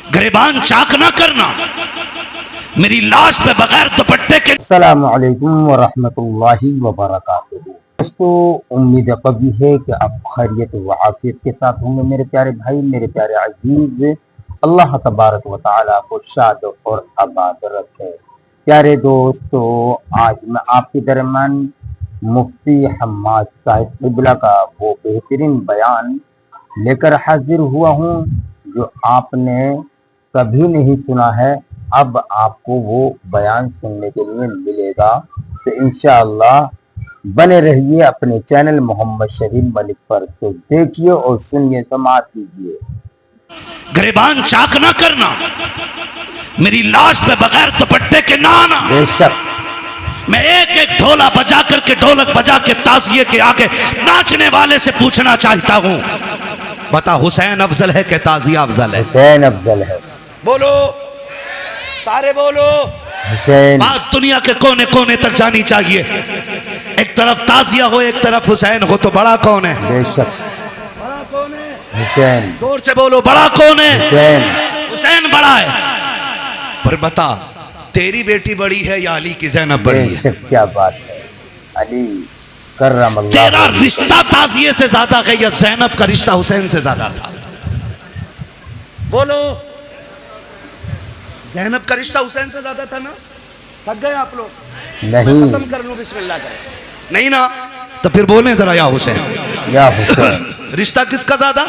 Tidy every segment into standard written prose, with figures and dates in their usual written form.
गिरबान चाक ना करना, मेरी लाश पे बगैर दुपट्टे के। अस्सलामु अलैकुम वरहमतुल्लाहि वबरकातुहू। दोस्तों, उम्मीद कभी है कि आप खैरियत व आफियत के साथ होंगे। मेरे प्यारे भाई, मेरे प्यारे अजीज, अल्लाह तबारक व तआला को शाद और आबाद रखे। प्यारे दोस्तों, आज मैं आपके दरमियान मुफ्ती हम्माद साहिब क़िबला का वो बेहतरीन बयान लेकर हाजिर हुआ हूँ जो आपने कभी नहीं सुना है। अब आपको वो बयान सुनने के लिए मिलेगा, तो इंशाअल्लाह बने रहिए अपने चैनल मोहम्मद शहीद मलिक पर। तो देखिए और सुनिए, समाअत कीजिए। गिरबान चाक ना करना, मेरी लाश पे बगैर दुपट्टे के ना आना। बेशक मैं एक एक ढोला बजा करके, ढोलक बजा के ताज़िये के आगे नाचने वाले से पूछना चाहता हूँ, बता हुसैन अफजल है कि ताज़िया अफजल है? हुसैन अफजल है। बोलो, सारे बोलो। हुसैन। बात दुनिया के कोने कोने तक जानी चाहिए। एक तरफ ताज़िया हो, एक तरफ हुसैन हो, तो बड़ा कौन है? बेशक बड़ा कौन है? हुसैन। जोर से बोलो, बड़ा कौन है? हुसैन। हुसैन बड़ा है। पर बता, तेरी बेटी बड़ी है या अली की ज़ैनब बड़ी है? बेशक, क्या बात है। अली कर्रमल्लाह। तेरा रिश्ता ताज़िये से ज्यादा है या ज़ैनब का रिश्ता हुसैन से ज्यादा था? बोलो। ज़ैनब का रिश्ता हुसैन से ज्यादा था ना? थक गए आप लोग? नहीं। खत्म कर लूं, बिस्मिल्लाह करें। नहीं ना, तो फिर बोले जरा या हुसैन। या हुसैन। रिश्ता किसका ज्यादा?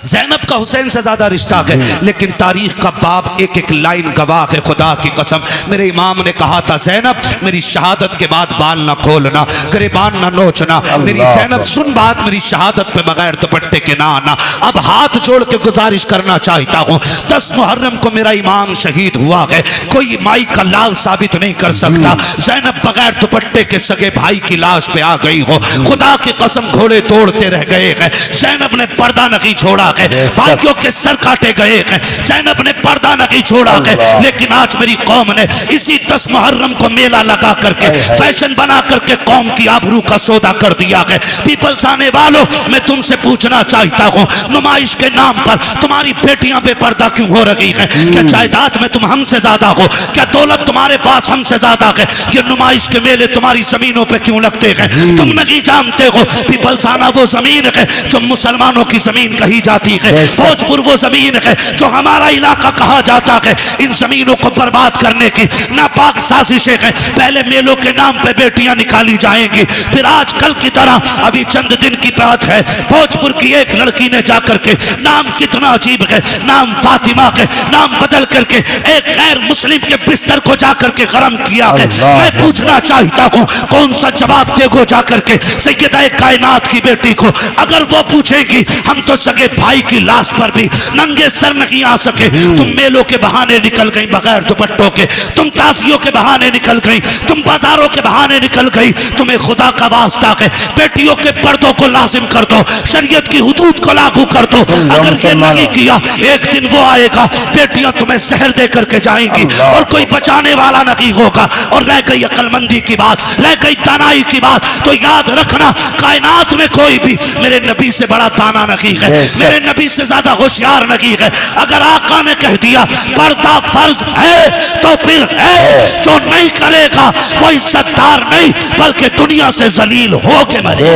ज़ैनब का हुसैन से ज्यादा रिश्ता है। लेकिन तारीख का बाप एक एक लाइन गवाह है, खुदा की कसम। मेरे इमाम ने कहा था, ज़ैनब मेरी शहादत के बाद बाल ना खोलना, गिरबान ना नोचना। मेरी ज़ैनब सुन बात, मेरी शहादत पे बगैर दुपट्टे के ना आना। अब हाथ जोड़ के गुजारिश करना चाहता हूँ, 10 मुहर्रम को मेरा इमाम शहीद हुआ है, कोई माई का लाल साबित नहीं कर सकता। ज़ैनब बगैर दुपट्टे के सगे भाई की लाश पे आ गई हो, खुदा की कसम घोड़े तोड़ते रह गए हैं। ज़ैनब ने पर्दा नहीं छोड़ा, भाइयों के सर काटे गए हैं, ज़ैनब ने पर्दा नहीं छोड़ा है। लेकिन आज मेरी कौम ने इसी 10 मुहर्रम को मेला लगा करके, फैशन बना करके कौम की आबरू का सौदा कर दिया है। पीपल्स आने वालों, मैं तुमसे पूछना चाहता हूँ, नुमाइश के नाम पर तुम्हारी बेटियां बेपर्दा क्यों हो रही हैं? क्या जायदाद में तुम हमसे ज्यादा हो? क्या दौलत तुम्हारे पास हमसे ज्यादा है? ये नुमाइश के मेले तुम्हारी जमीनों पे क्यों लगते हैं? तुम नहीं जानते हो, पीपल्स आना वो जमीन है जो मुसलमानों की जमीन कही जाती है। भोजपुर वो जमीन है जो हमारा इलाका कहा जाता है। इन जमीनों को बर्बाद करने की नापाक साजिशें हैं। पहले मेलों के नाम पे बेटियां निकाली जाएंगी, फिर आज कल की तरह अभी चंद दिन की बात है, भोजपुर की एक लड़की ने जाकर के, नाम कितना अजीब है, नाम फातिमा के नाम बदल करके एक गैर मुस्लिम के बिस्तर को जाकर के गरम किया है। मैं पूछना चाहता हूँ, कौन सा जवाब देगो जाकर के सैयदा कायनात की बेटी को? अगर वो पूछेगी, हम तो सगे भाई की लाश पर भी नंगे सर नहीं आ सके। तुम मेलों के बहाने निकल गई बगैर दुपट्टों के, तुम ताजियों के बहाने निकल गई, तुम बाजारों के बहाने निकल गई। तुम्हें खुदा का वास्ता है, बेटियों के पर्दों को लाजिम कर दो, शरीयत की हुदूद को लागू कर दो। अगर ये नहीं किया, एक दिन वो आएगा, बेटियां तुम्हें जहर दे करके जाएंगी और कोई बचाने वाला नहीं होगा। और रह गई अक्लमंदी की बात, रह गई दानाई की बात, तो याद रखना, कायनात में कोई भी मेरे नबी से बड़ा दाना नहीं है, मेरे नबी से ज्यादा होशियार नहीं है। अगर आका ने कह दिया पर्दा फर्ज है, तो फिर है, जो नहीं करेगा वो इज्जतदार नहीं बल्कि दुनिया से जलील हो के मरे।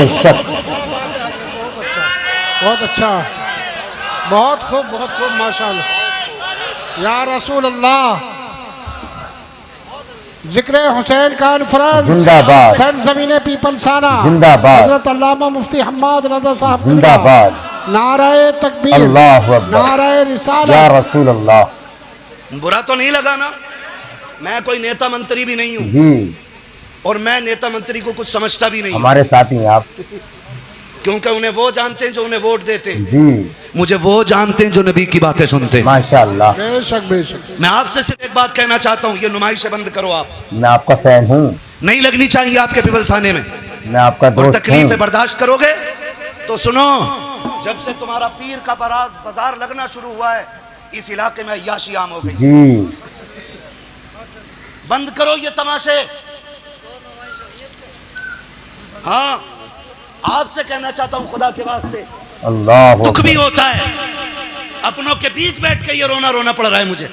बहुत अच्छा, बहुत खूब माशाअल्लाह। या रसूल अल्लाह, जिक्र हुसैन का अनफराज जिंदाबाद, सरजमीन पीपलसाना जिंदाबाद, हज़रत अल्लामा मुफ्ती हम्माद रज़ा साहब जिंदाबाद, नाराए तकबीर, अल्लाहु अकबर, नाराए रिसालत। या रसूल अल्लाह। बुरा तो नहीं लगा ना? मैं कोई नेता मंत्री भी नहीं हूँ जी, और मैं नेता मंत्री को कुछ समझता भी नहीं। हमारे साथ ही आप, क्योंकि उन्हें वो जानते हैं जो उन्हें वोट देते हैं। जी, मुझे वो जानते हैं जो नबी की बातें सुनते हैं। माशाअल्लाह। बेशक बेशक। मैं आपसे सिर्फ एक बात कहना चाहता हूँ, ये नुमाइशें बंद करो। आप, मैं आपका फैन हूँ, नहीं लगनी चाहिए आपके पीपल्साने में। मैं आपका और दोस्त तकलीफें हूँ। बर्दाश्त करोगे तो सुनो, जब से तुम्हारा पीर का बाजार लगना शुरू हुआ है, इस इलाके में अय्याशी आम हो गई। जी, बंद करो ये तमाशे। हाँ, आपसे कहना चाहता हूं खुदा के वास्ते, अल्लाह दुख भी होता है, अपनों के बीच बैठ के ये रोना रोना पड़ रहा है मुझे।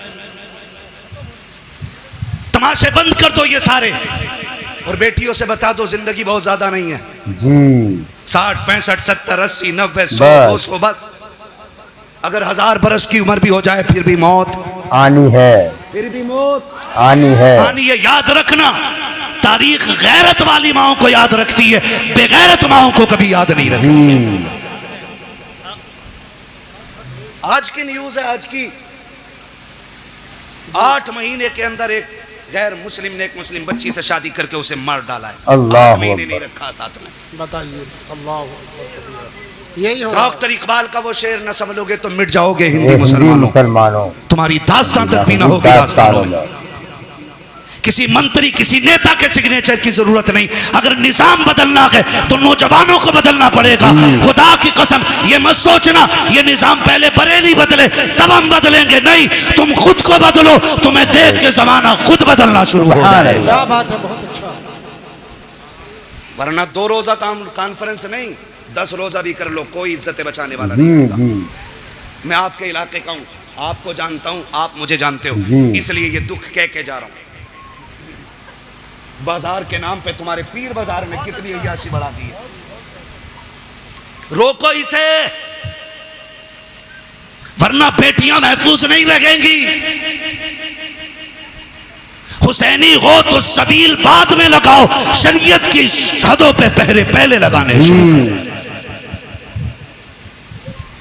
तमाशे बंद कर दो ये सारे, और बेटियों से बता दो जिंदगी बहुत ज्यादा नहीं है जी। 60 65 70 80 90 100 200 बस। अगर 1000 बरस की उम्र भी हो जाए फिर भी मौत आनी है, फिर भी मौत आनी है। आनी है। याद रखना, तारीख गैरत वाली माओं को याद रखती है, बेगैरत माओं को कभी याद नहीं रखती। आज की न्यूज है, आज की 8 महीने के अंदर एक गैर मुस्लिम ने एक मुस्लिम बच्ची से शादी करके उसे मार डाला है। अल्लाह 8 महीने नहीं रखा साथ में। बताइए, अल्लाह अकबर। यही हो डॉक्टर इकबाल का वो शेर न समझोगे तो मिट जाओगे हिंदी हिंदी मुसलमानों, मुसलमानों, तुम्हारी दास्तान तक भी ना होगी दास्तानों में। किसी मंत्री किसी नेता के सिग्नेचर की जरूरत नहीं। अगर निजाम बदलना है तो नौजवानों को बदलना पड़ेगा। खुदा की कसम ये मत सोचना ये निजाम पहले बरेली बदले तब हम बदलेंगे, नहीं, तुम खुद को बदलो, तुम्हें देख के जमाना खुद बदलना शुरू हो जाएगा। क्या बात है, बहुत अच्छा। वरना 2 रोजा कॉन्फ्रेंस नहीं 10 रोजा भी कर लो, कोई इज्जत बचाने वाला जी नहीं होगा। जी। मैं आपके इलाके का हूँ, आपको जानता हूँ, आप मुझे जानते हो, जी। इसलिए ये दुख कह के जा रहा हूँ। बाजार के नाम पे तुम्हारे पीर बाजार ने कितनी अय्याशी बढ़ा दी है। रोको इसे, वरना बेटियां महफूज नहीं रहेंगी। हुसैनी हो तो सबील बाद में लगाओ, शरीयत की हदों पे पहरे पहले लगाने शुरू करें।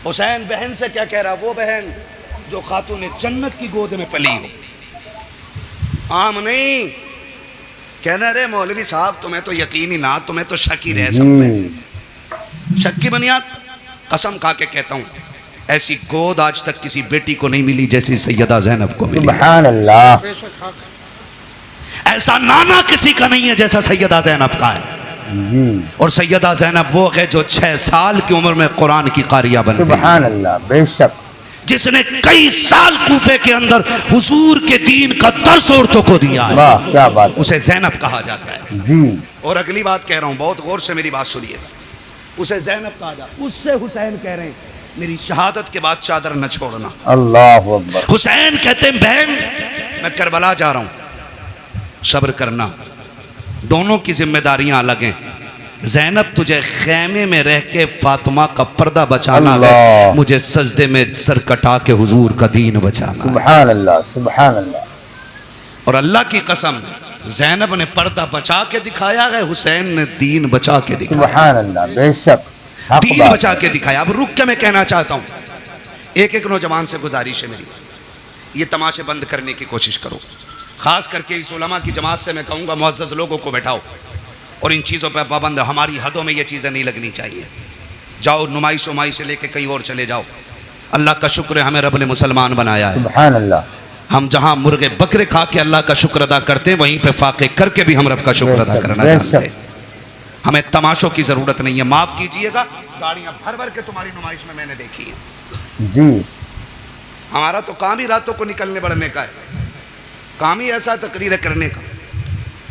हुसैन बहन से क्या कह रहा, वो बहन जो खातून जन्नत की गोद में पली हो, आम नहीं। कहना रे मौलवी साहब तुम्हें तो यकीन ही ना, तुम्हें तो शक ही रह सकते हैं। शक की बुनियाद कसम खा के कहता हूं ऐसी गोद आज तक किसी बेटी को नहीं मिली जैसी सैयदा ज़ैनब को मिली। सुभान अल्लाह। बेशक हक। ऐसा नाना किसी का नहीं है जैसा सैयदा ज़ैनब का है। और सैयदा ज़ैनब वो है जो 6 साल की उम्र में कुरान की कारिया बन गई। सुभान अल्लाह, बेशक। जिसने कई साल कूफे के अंदर हुजूर के दीन का दर्स औरतों को दिया है। वाह क्या बात, उसे ज़ैनब कहा जाता है जी। और अगली बात कह रहा हूं, बहुत गौर से मेरी बात सुनिए। उसे ज़ैनब कहा जाता है, उससे हुसैन कह रहे हैं मेरी शहादत के बाद चादर न छोड़ना। अल्लाह अकबर। हुसैन कहते हैं बहन मैं करबला जा रहा हूं, सब्र करना, दोनों की जिम्मेदारियां अलग हैं। ज़ैनब तुझे खैमे में रह के फातिमा का पर्दा बचाना है, मुझे सजदे में सर कटा के हुजूर का दीन बचाना। सुभान अल्लाह, सुभान अल्लाह। और अल्लाह की कसम ज़ैनब ने पर्दा बचा के दिखाया है, हुसैन ने दीन बचा के दिखाया। सुभान अल्लाह, बेशक दीन बचा के दिखाया। अब रुक के मैं कहना चाहता हूं, एक एक नौजवान से गुजारिश है मेरी, ये तमाशे बंद करने की कोशिश करो। खास करके इस उलमा की जमात से मैं कहूँगा मुअज़्ज़ज़ लोगों को बैठाओ और इन चीज़ों पर पाबंद, हमारी हदों में ये चीज़ें नहीं लगनी चाहिए। जाओ नुमाइश उमाइश से लेके कहीं और चले जाओ। अल्लाह का शुक्र है हमें रब ने मुसलमान बनाया है। सुभान अल्लाह। हम जहाँ मुर्गे बकरे खा के अल्लाह का शुक्र अदा करते हैं, वहीं पे फाके करके भी हम रब का शुक्र अदा करना जानते हैं। हमें तमाशों की ज़रूरत नहीं है। माफ़ कीजिएगा, गाड़ियाँ भर भर के तुम्हारी नुमाइश में मैंने देखी है जी। हमारा तो काम ही रातों को निकलने बढ़ने का है, काम ही ऐसा तकरीर करने का।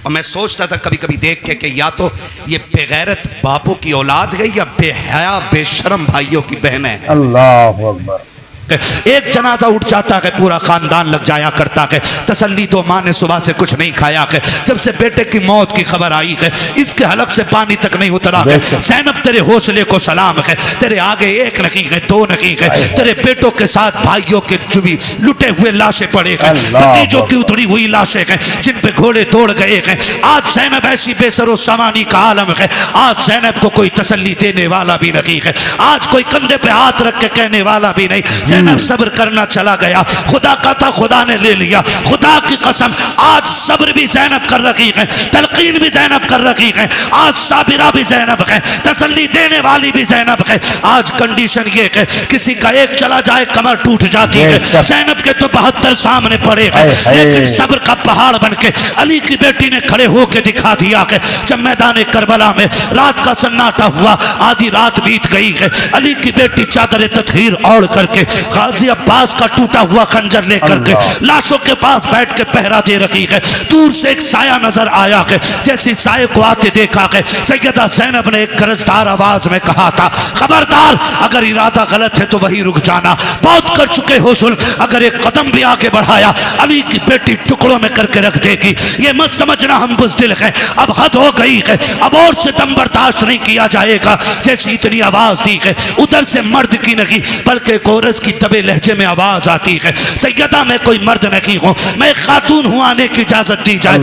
और मैं सोचता था कभी कभी देख के कि या तो ये बेगैरत बापों की औलाद है या बेहया बेशरम भाइयों की बहन है। अल्लाह अकबर। एक जनाजा उठ जाता है पूरा खानदान लग जाया करता है। तसल्ली तो माँ ने सुबह से कुछ नहीं खाया है, जब से बेटे की मौत की खबर आई है इसके हलक से पानी तक नहीं उतरा है। ज़ैनब तेरे हौसले को सलाम है, तेरे आगे एक नहीं है दो नहीं है, तेरे बेटों के साथ भाइयों के जो भी लुटे हुए लाशें पड़े हैं, भतीजों की उतरी हुई लाशें हैं जिन पे घोड़े दौड़ गए हैं। आज ज़ैनब ऐसी बेसरो सामानी का आलम है, आज ज़ैनब को कोई तसल्ली देने वाला भी नहीं है, आज कोई कंधे पे हाथ रख के कहने वाला भी नहीं। ज़ैनब सब्र करना चला गया, खुदा का था खुदा ने ले लिया। खुदा की कसम आज सब्र भी ज़ैनब कर रखी है, तलकीन भी ज़ैनब कर रखी है, आज साबिरा भी ज़ैनब है, तसल्ली देने वाली भी ज़ैनब है। आज कंडीशन ये है किसी का एक चला जाए कमर टूट जाती है, ज़ैनब के तो 72 सामने पड़े हैं, लेकिन सब्र का पहाड़ बन के अली की बेटी ने खड़े होकर दिखा दिया है। जब मैदान करबला में रात का सन्नाटा हुआ, आधी रात बीत गई है, अली की बेटी चादर तत्हीर ओढ़ करके गाजी अब्बास का टूटा हुआ खंजर लेकर के लाशों के पास बैठ के पहरा दे रही है। दूर से एक साया नजर आया है, जैसे साये को आते देखा है सैयदा ज़ैनब ने एक गरजदार आवाज में कहा था, खबरदार अगर इरादा गलत है तो वही रुक जाना, बहुत कर चुके हो जुल्म, अगर एक कदम भी आगे बढ़ाया अली की बेटी टुकड़ों में करके रख देगी। ये मत समझना हम बुज़दिल हैं, अब हद हो गई है, अब और सितम बर्दाश्त नहीं किया जाएगा। जैसी इतनी आवाज दी है उधर से मर्द की नहीं बल्कि औरत की दबे लहजे में आवाज आती है, सैयदा मैं कोई मर्द नहीं हूँ, मैं खातून हूँ, आने की इजाजत दी जाए।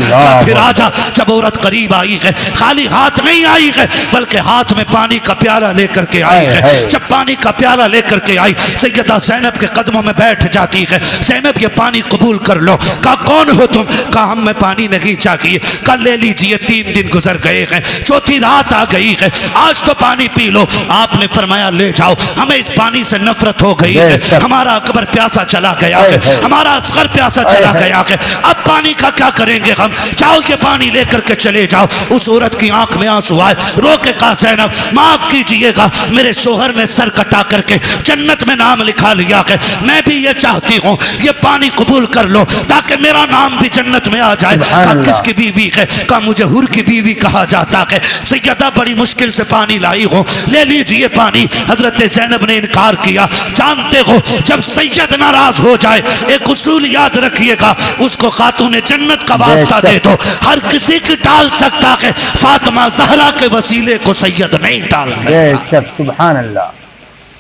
फिर आजा। जब औरत करीब आई है खाली हाथ नहीं आई है बल्कि हाथ में पानी का प्याला लेकर के आई है। जब पानी का प्याला लेकर के आई सैयदा ज़ैनब के कदमों में बैठ जाती है। ज़ैनब ये पानी कबूल कर लो। कहा कौन हो तुम? कहा हम में पानी नहीं चाहिए, कल ले लीजिए, 3 दिन गुजर गए हैं, चौथी रात आ गई है, आज तो पानी पी लो। आपने फरमाया ले जाओ, हमें इस पानी से नफरत हो गई है, हमारा अकबर प्यासा चला गया है, हमारा असगर प्यासा चला गया है, अब पानी का क्या करेंगे हम, जाओ के पानी लेकर के चले जाओ। उस औरत की आंख में आंसू आए, रो के कहा ज़ैनब माफ कीजिएगा, मेरे शोहर ने सर कटा करके जन्नत में नाम लिखा लिया है, मैं भी ये चाहती हूँ ये पानी कबूल कर लो ताकि मेरा नाम भी जन्नत में आ जाए। कहा किसकी बीवी है? कहा मुझे हुर की बीवी कहा जाता है। सैयदा बड़ी मुश्किल से पानी लाई हो, ले लीजिए पानी। हजरत ज़ैनब ने इनकार किया। जानते हो जब सैयद नाराज हो जाए एक उसूल याद रखिएगा, उसको खातून जन्नत का वास्ता दे दो, हर किसी की टाल सकता है, फातिमा ज़हरा के वसीले को सैयद नहीं टाल सकता। सुभान अल्लाह।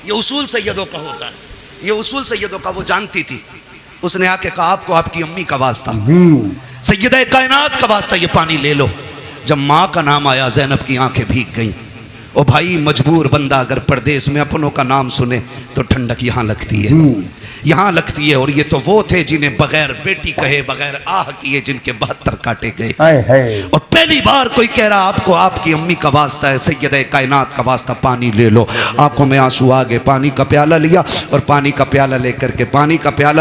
ये उसूल सैयदों का होता है, ये उसूल सैयदों का वो जानती थी। उसने आके कहा आपको आपकी अम्मी का वास्ता, सैयदा कायनात का वास्ता, ये पानी ले लो। जब माँ का नाम आया ज़ैनब की आंखें भीग गईं। ओ भाई मजबूर बंदा अगर परदेश में अपनों का नाम सुने तो ठंडक यहाँ लगती है, यहाँ लगती है। और ये तो वो थे जिन्हें बगैर बेटी कहे बगैर आह किए जिनके 72 काटे गए। और पहली बार कोई कह रहा आपको आपकी अम्मी का वास्ता है, सैयदा कायनात का वास्ता, पानी ले लो। आंखों में आंसू आ गए, पानी का प्याला लिया और पानी का प्याला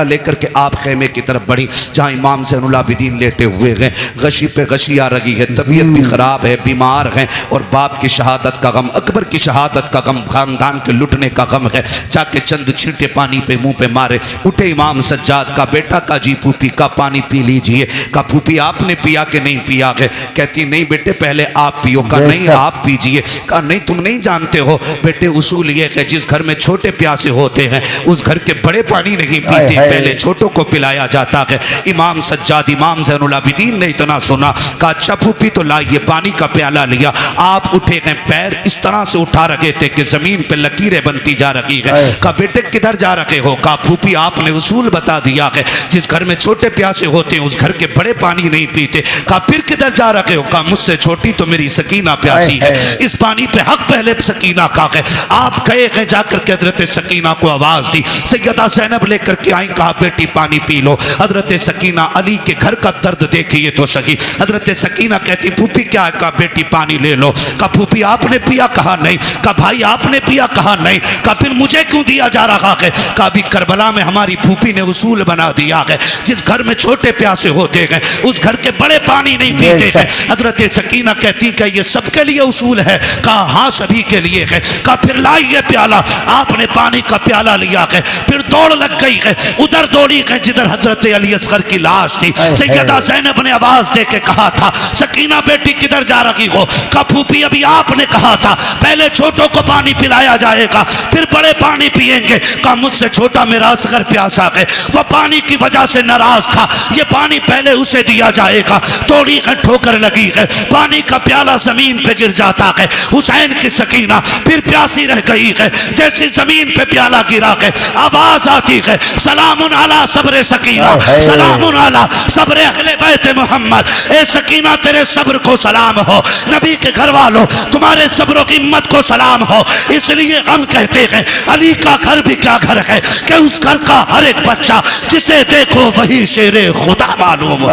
लेकर के आप खेमे की तरफ बढ़ी जहाँ इमाम ज़ैनुल आबिदीन लेटे हुए हैं। गशी पे गशी आ रही है, तबीयत भी खराब है, बीमार हैं और बाप की शहादत का गम, अकबर की शहादत का गम, खानदान के लुटने का गम है। जाके चंद छींटे पानी पे मुंह पे मारे। उठे इमाम सज्जाद का बेटा का जी फूफी का पानी पी लीजिए। का फूफी आपने पिया कि नहीं पिया है? कहती नहीं बेटे पहले आप पियो। का नहीं आप पीजिए। का नहीं तुम नहीं जानते हो बेटे उसूल ये है जिस घर में छोटे प्यासे होते हैं उस घर के बड़े पानी नहीं पीते, पहले छोटों को पिलाया जाता है। इमाम सज्जाद इमाम ज़ैनुल आबिदीन ने इतना सुना, कहा अच्छा फूफी तो लाइए। पानी का प्याला लिया। आप उठे हैं, पैर इस तरह से उठा रखे थे कि जमीन पे लकीरें बनती जा रही है। कहा बेटे किधर जा रखे हो? कहा फूफी आपने उसूल बता दिया है जिस घर में छोटे प्यासे होते हैं उस घर के बड़े पानी नहीं पीते। कहा फिर किधर जा रखे हो? कहा मुझसे छोटी तो मेरी सकीना प्यासी है, इस पानी पे हक पहले सकीना का है। आप गए हैं, जाकर के हजरत सकीना को आवाज दी। सैयदा ज़ैनब लेकर के आई, कहा बेटी पानी पी लो। हजरत सकीना अली के घर का दर्द देखिए तो सही। हजरत सकीना कहती फूफी क्या है? कहा बेटी पानी ले लो। कहा फूफी आपने पिया? कहा नहीं। कहा भाई आपने पिया? कहा नहीं। कहा फिर मुझे क्यों दिया जा रहा है? कहा अभी करबला में हमारी फूफी ने उसूल बना दिया है जिस घर में छोटे प्यासे होते हैं उस घर के बड़े पानी नहीं पीते हैं। हजरत सकीना कहती कि ये सबके लिए उसूल है? कहा हाँ सभी के लिए है। कहा फिर लाइए प्याला। आपने पानी का प्याला लिया है, फिर दौड़ लग गई है, उधर दौड़ी है जिधर हजरत अली असगर की लाश थी। सैयदा ज़ैनब ने आवाज दे के कहा था सकीना बेटी किधर जा रही हो? कहा फूफी अभी आपने कहा था पहले छोटों को पानी पिलाया जाएगा फिर बड़े पानी पिएंगे। कहा मुझसे छोटा मेरा असगर प्यासा है, वह पानी की वजह से नाराज था, ये पानी पहले उसे दिया जाएगा। थोड़ी ठोकर लगी है, पानी का प्याला जमीन पे गिर जाता है। हुसैन की सकीना फिर प्यासी रह गई है। जैसे जमीन पे प्याला गिरा है आवाज आती है सलामुन अला सब्र सकीना, सलामुन अला सब्र अहले बैत मोहम्मद। ए सकीना तेरे सब्र को सलाम हो, नबी के घर वालों तुम्हारे सब्र की हिम्मत को सलाम हो। इसलिए हम कहते हैं अली का घर भी क्या घर है कि उस घर का हर एक बच्चा जिसे देखो वही शेरे खुदा मालूम हो।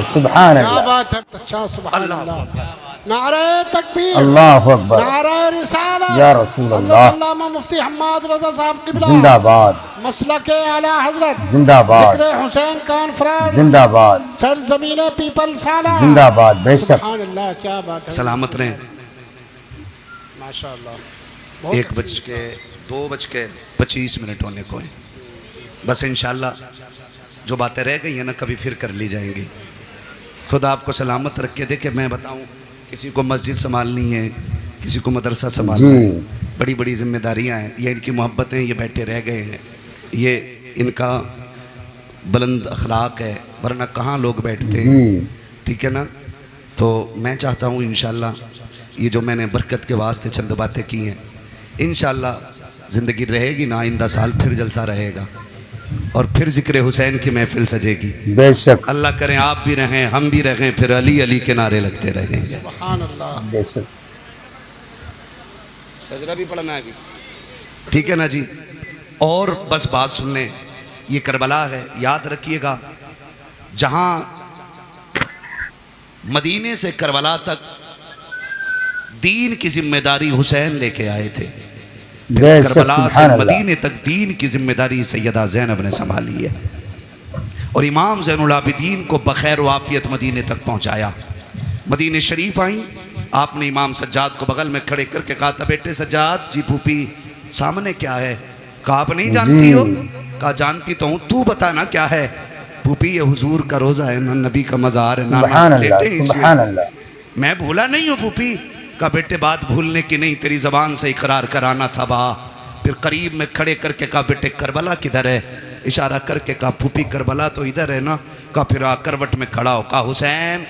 सुभान क्या अल्लाह। बात है। अच्छा सुभान अल्लाह। नारे तकबीर, अल्लाहु अकबर, नारे रिसालत या रसूल अल्लाह। अल्लामा मुफ्ती हम्माद रज़ा साहब क़िबला जिंदाबाद, मसलके आला हजरत जिंदाबाद, ज़िक्र हुसैन कॉन्फ्रेंस जिंदाबाद, सरज़मीने पीपल साला जिंदाबाद। बेशक सुभान अल्लाह। क्या बात है। सलामत रहें। माशाअल्लाह। 1:02:25 होने को है। बस इंशाल्लाह जो बातें रह गई हैं ना कभी फिर कर ली जाएंगी। खुदा आपको सलामत रख के देखे। मैं बताऊं, किसी को मस्जिद संभालनी है, किसी को मदरसा संभालना है, बड़ी बड़ी जिम्मेदारियां हैं। ये इनकी मोहब्बतें, ये बैठे रह गए हैं, ये इनका बुलंद अखलाक है, वरना कहाँ लोग बैठते हैं। ठीक है ना। तो मैं चाहता हूँ इंशाल्लाह ये जो मैंने बरकत के वास्ते चंद बातें की हैं, इंशाल्लाह ज़िंदगी रहेगी ना, आइंदा साल फिर जलसा रहेगा और फिर ज़िक्र हुसैन की महफिल सजेगी। बेशक अल्लाह करें आप भी रहें, हम भी रहें, फिर अली अली के नारे लगते रहेंगे। सुभान अल्लाह। बेशक। सजरा भी पढ़ना है अभी, ठीक है ना जी। और बस बात सुन लें, ये करबला है, याद रखिएगा। जहां मदीने से करबला तक दीन की जिम्मेदारी हुसैन लेके आए थे, करबला से मदीने तक दीन की जिम्मेदारी सैयदा ज़ैनब ने संभाली है और इमाम ज़ैनुल आबिदीन को बखैर वाफियत मदीने तक पहुंचाया। मदीने शरीफ आई, आपने इमाम सज्जाद को बगल में खड़े करके कहा था, बेटे सज्जाद जी, फूफी सामने क्या है? कहा आप नहीं जानती हो? कहा जानती तो हूँ, तू बताना क्या है? फूफी ये हुजूर का रोज़ा है ना, नबी का मज़ार है ना, मैं भूला नहीं हूँ फूफी। का बेटे बात भूलने की नहीं, तेरी ज़बान से इकरार कराना था बा। फिर करीब में खड़े करके कहा, बेटे करबला किधर है? इशारा करके कहा, फूफी करबला तो इधर है ना। कहा फिर करवट में खड़ा हो, कहा हुसैन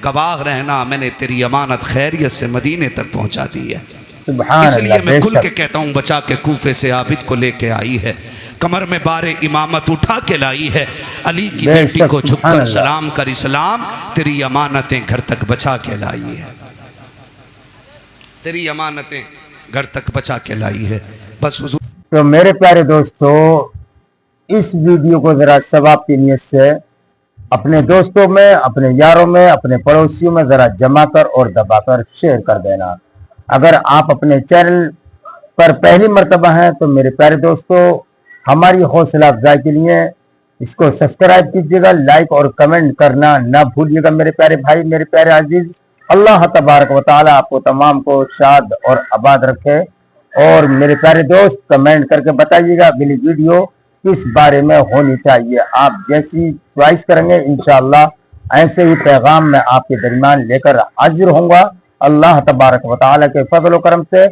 गवाह रहना, मैंने तेरी अमानत खैरियत से मदीने तक पहुंचा दी है। इसलिए मैं खुल के कहता हूँ, बचा के कूफे से आबिद को लेके आई है, कमर में बारे इमामत उठा के लाई है, अली की बेटी को झुककर सलाम कर इस्लाम, तेरी अमानतें घर तक बचा के लाई है, तेरी अमानतें घर तक बचा के लाई है। बस हुजूर। तो मेरे प्यारे दोस्तों, इस वीडियो को जरा सवाब की नियत से अपने दोस्तों में, अपने यारों में, अपने पड़ोसियों में जरा जमा कर और दबाकर शेयर कर देना। अगर आप अपने चैनल पर पहली मर्तबा हैं तो मेरे प्यारे दोस्तों, हमारी हौसला अफजाई के लिए इसको सब्सक्राइब कीजिएगा, लाइक और कमेंट करना ना भूलिएगा मेरे प्यारे भाई, मेरे प्यारे अजीज। अल्लाह तबारक व तआला आपको तमाम को शाद और आबाद रखे। और मेरे प्यारे दोस्त, कमेंट करके बताइएगा अगली वीडियो किस बारे में होनी चाहिए। आप जैसी च्वाइस करेंगे इंशाअल्लाह ऐसे ही पैगाम मैं आपके दरमियान लेकर हाजिर होऊंगा। अल्लाह तबारक व तआला के फजल व करम से